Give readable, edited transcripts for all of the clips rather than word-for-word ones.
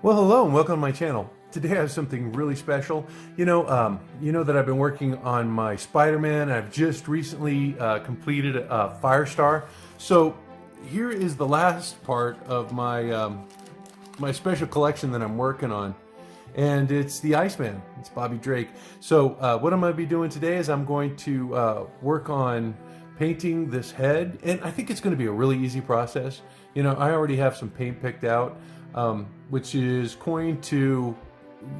Well, hello and welcome to my channel. Today I have something really special. You know that I've been working on my Spider-Man. I've just recently completed Firestar. So here is the last part of my special collection that I'm working on, and it's the Iceman. It's Bobby Drake. So what I'm going to be doing today is I'm going to work on painting this head, and I think it's going to be a really easy process. You know, I already have some paint picked out, which is going to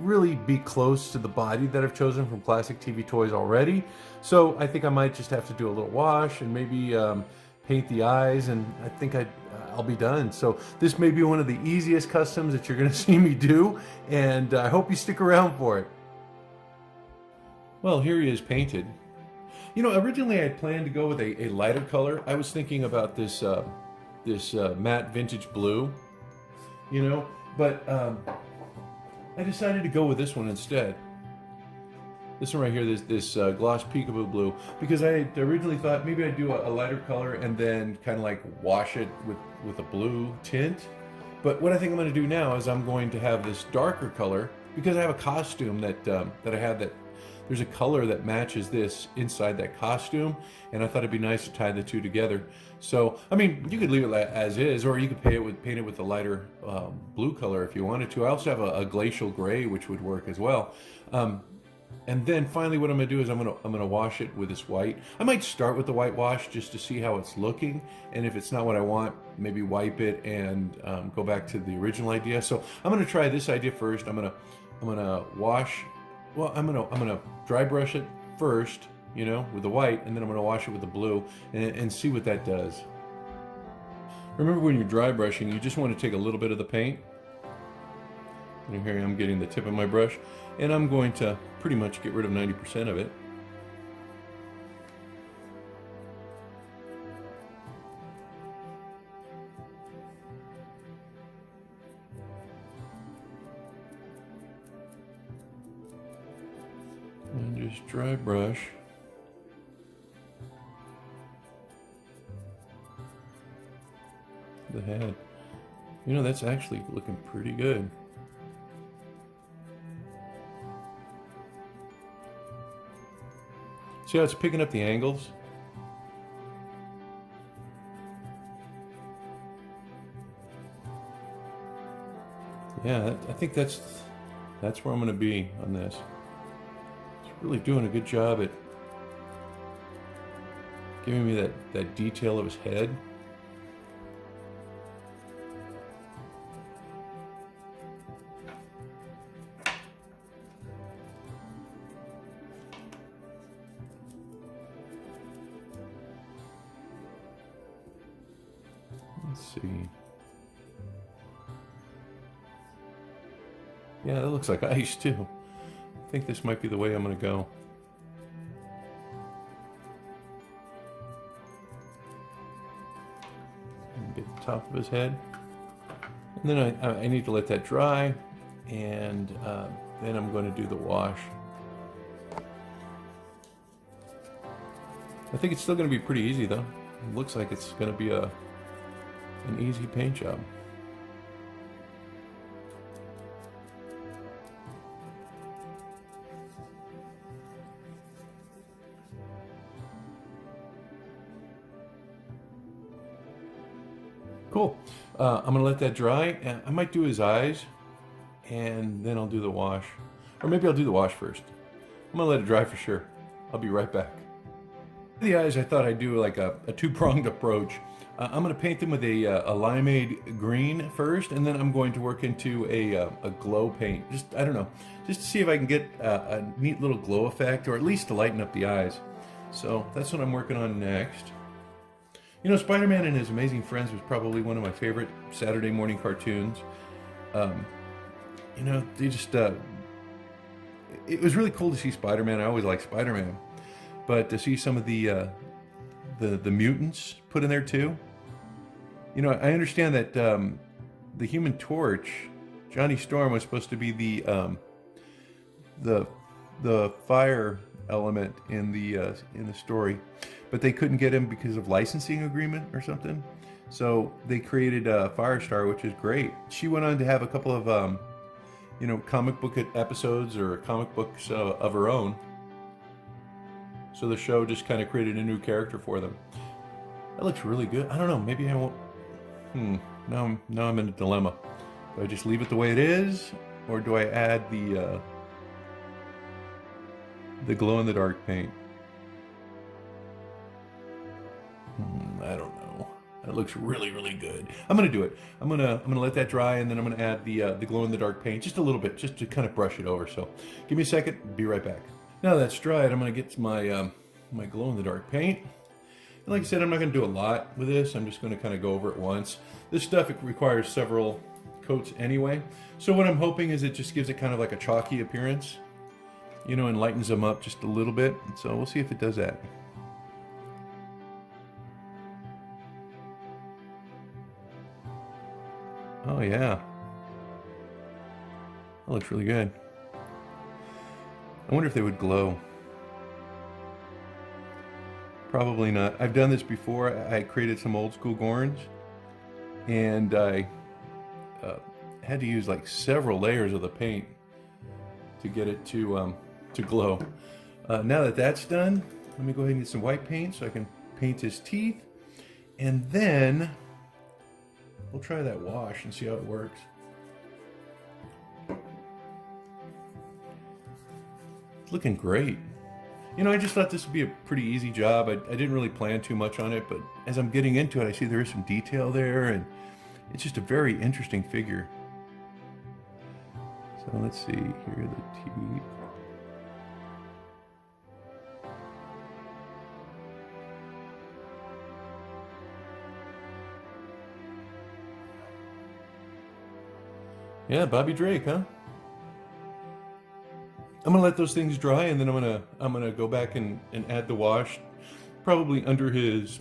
really be close to the body that I've chosen from Classic TV Toys already. So I think I might just have to do a little wash and maybe paint the eyes, and I think I'll be done. So this may be one of the easiest customs that you're going to see me do, and I hope you stick around for it. Well, here he is painted. You know, originally I had planned to go with a lighter color. I was thinking about this matte vintage blue, you know, but I decided to go with this one instead. This one right here, this gloss peekaboo blue, because I had originally thought maybe I'd do a lighter color and then kind of like wash it with a blue tint. But what I think I'm going to do now is I'm going to have this darker color, because I have a costume that I have that there's a color that matches this inside that costume, and I thought it'd be nice to tie the two together. So, I mean, you could leave it as is, or you could paint it with a lighter blue color if you wanted to. I also have a glacial gray, which would work as well. And then finally what I'm going to do is I'm going to wash it with this white. I might start with the white wash just to see how it's looking, and if it's not what I want, maybe wipe it and go back to the original idea. So I'm going to try this idea first. I'm going to wash. Well, I'm gonna dry brush it first, you know, with the white, and then I'm gonna wash it with the blue and see what that does. Remember, when you're dry brushing, you just want to take a little bit of the paint. And here I'm getting the tip of my brush, and I'm going to pretty much get rid of 90% of it. And just dry brush. The head. You know, that's actually looking pretty good. See how it's picking up the angles? Yeah, I think that's where I'm going to be on this. Really doing a good job at giving me that detail of his head. Let's see. Yeah, that looks like ice too. I think this might be the way I'm going to go. And get the top of his head. And then I need to let that dry, and then I'm going to do the wash. I think it's still going to be pretty easy though. It looks like it's going to be an easy paint job. Cool. I'm going to let that dry, and I might do his eyes, and then I'll do the wash. Or maybe I'll do the wash first. I'm going to let it dry for sure. I'll be right back. The eyes, I thought I'd do like a two-pronged approach. I'm going to paint them with a limeade green first, and then I'm going to work into a glow paint. I don't know, just to see if I can get a neat little glow effect, or at least to lighten up the eyes. So that's what I'm working on next. You know, Spider-Man and His Amazing Friends was probably one of my favorite Saturday morning cartoons. You know, they just, it was really cool to see Spider-Man. I always liked Spider-Man. But to see some of the mutants put in there too. You know, I understand that the Human Torch, Johnny Storm, was supposed to be the fire element in the story, but they couldn't get him because of licensing agreement or something. So they created Firestar, which is great. She went on to have a couple of you know, comic book episodes or comic books of her own. So the show just kind of created a new character for them. That looks really good. I don't know. Maybe I won't. Now I'm in a dilemma. Do I just leave it the way it is, or do I add the glow-in-the-dark paint? I don't know. That looks really, really good. I'm gonna do it. I'm gonna let that dry, and then I'm gonna add the glow-in-the-dark paint just a little bit, just to kind of brush it over. So, give me a second. Be right back. Now that's dried, I'm gonna get my my glow-in-the-dark paint. And like I said, I'm not gonna do a lot with this. I'm just gonna kind of go over it once. This stuff, it requires several coats anyway. So what I'm hoping is it just gives it kind of like a chalky appearance, you know, and lightens them up just a little bit. So we'll see if it does that. Oh yeah, that looks really good. I wonder if they would glow. Probably not. I've done this before. I created some old school Gorns, and I had to use like several layers of the paint to get it to glow. Now that that's done, let me go ahead and get some white paint so I can paint his teeth, and then we'll try that wash and see how it works. It's looking great. You know, I just thought this would be a pretty easy job. I didn't really plan too much on it, but as I'm getting into it, I see there is some detail there, and it's just a very interesting figure. So let's see, here are the teeth. Yeah, Bobby Drake, huh? I'm gonna let those things dry, and then I'm gonna go back and add the wash, probably under his,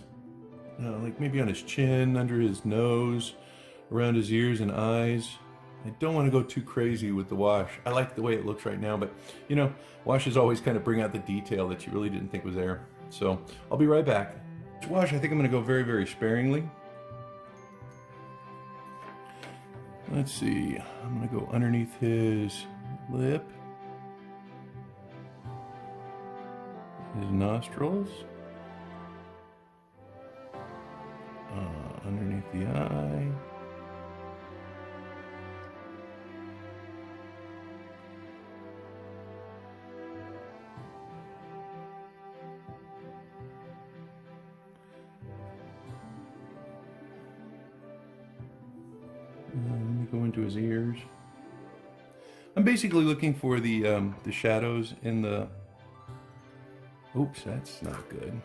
like maybe on his chin, under his nose, around his ears and eyes. I don't want to go too crazy with the wash. I like the way it looks right now, but you know, washes always kind of bring out the detail that you really didn't think was there. So I'll be right back. This wash, I think I'm gonna go very, very sparingly. Let's see, I'm gonna go underneath his lip, his nostrils, underneath the eye, let me go into his ears. I'm basically looking for the shadows in the. Oops, that's not good.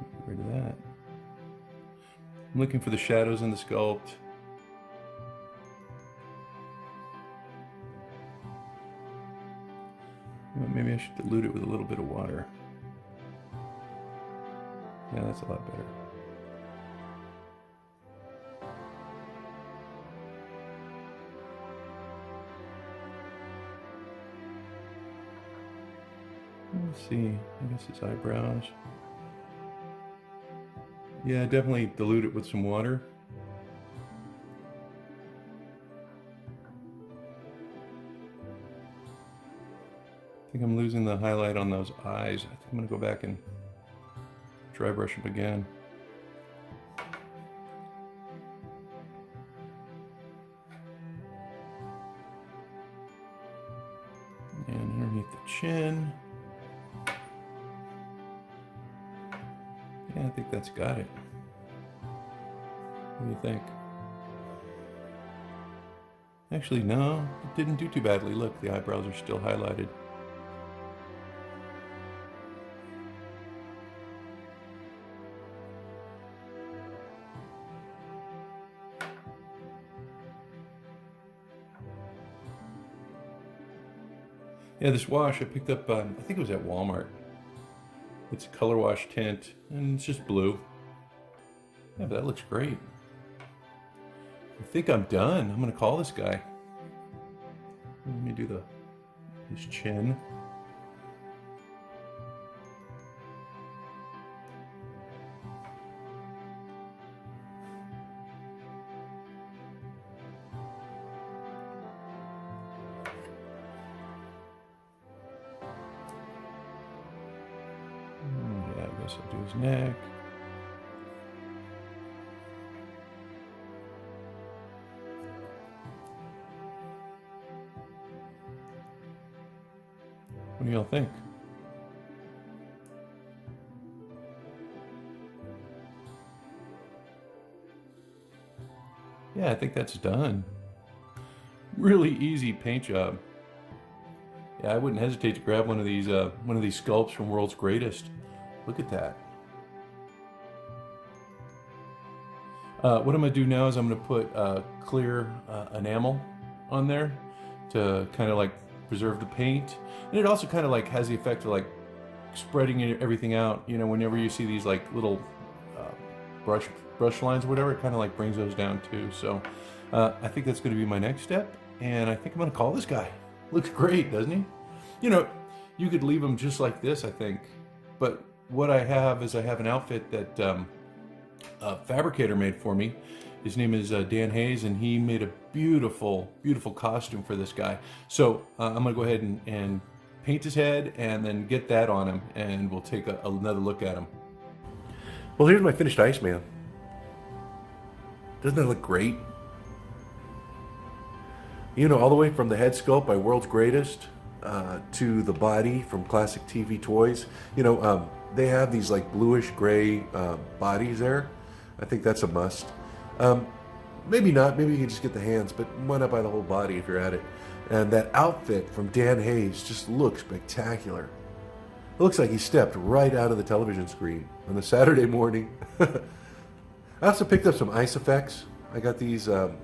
Get rid of that. I'm looking for the shadows in the sculpt. Maybe I should dilute it with a little bit of water. Yeah, that's a lot better. Let's see, I guess his eyebrows. Yeah, definitely dilute it with some water. I think I'm losing the highlight on those eyes. I think I'm gonna go back and dry brush them again. And underneath the chin. Yeah, I think that's got it. What do you think? Actually, no, it didn't do too badly. Look, the eyebrows are still highlighted. Yeah, this wash I picked up, I think it was at Walmart. It's a color wash tint, and it's just blue. Yeah, but that looks great. I think I'm done. I'm gonna call this guy. Let me do his chin. guess I'll do his neck. What do y'all think? Yeah, I think that's done. Really easy paint job. Yeah, I wouldn't hesitate to grab one of these sculpts from World's Greatest. Look at that. What I'm gonna do now is I'm gonna put clear enamel on there to kind of like preserve the paint, and it also kind of like has the effect of like spreading everything out. You know, whenever you see these like little brush lines or whatever, it kind of like brings those down too. So I think that's going to be my next step, and I think I'm going to call this guy. Looks great, doesn't he? You know, you could leave him just like this, I think, but what I have is I have an outfit that a fabricator made for me. His name is Dan Haye, and he made a beautiful, beautiful costume for this guy. So I'm going to go ahead and paint his head and then get that on him, and we'll take another look at him. Well, here's my finished Iceman. Doesn't that look great? You know, all the way from the head sculpt by World's Greatest to the body from Classic TV Toys. You know, they have these like bluish gray bodies there. I think that's a must. Maybe not, maybe you can just get the hands, but why not buy the whole body if you're at it? And that outfit from Dan Haye just looks spectacular. It looks like he stepped right out of the television screen on a Saturday morning. I also picked up some ice effects. I got these on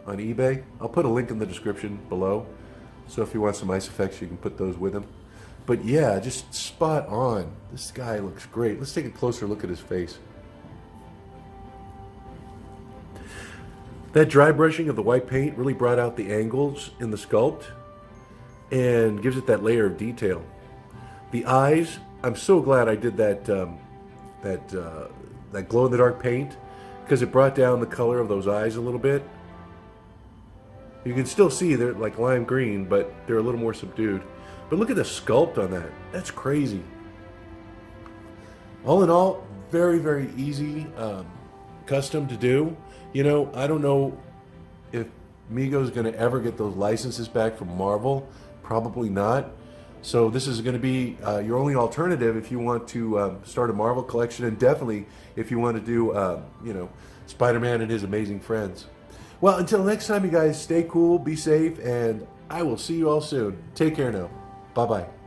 eBay. I'll put a link in the description below. So if you want some ice effects, you can put those with them. But yeah, just spot on. This guy looks great. Let's take a closer look at his face. That dry brushing of the white paint really brought out the angles in the sculpt and gives it that layer of detail. The eyes, I'm so glad I did that that glow-in-the-dark paint, because it brought down the color of those eyes a little bit. You can still see they're like lime green, but they're a little more subdued. But look at the sculpt on that. That's crazy. All in all, very, very easy custom to do. You know, I don't know if Mego's going to ever get those licenses back from Marvel. Probably not. So this is going to be your only alternative if you want to start a Marvel collection, and definitely if you want to do, you know, Spider-Man and his amazing friends. Well, until next time, you guys, stay cool, be safe, and I will see you all soon. Take care now. Bye-bye.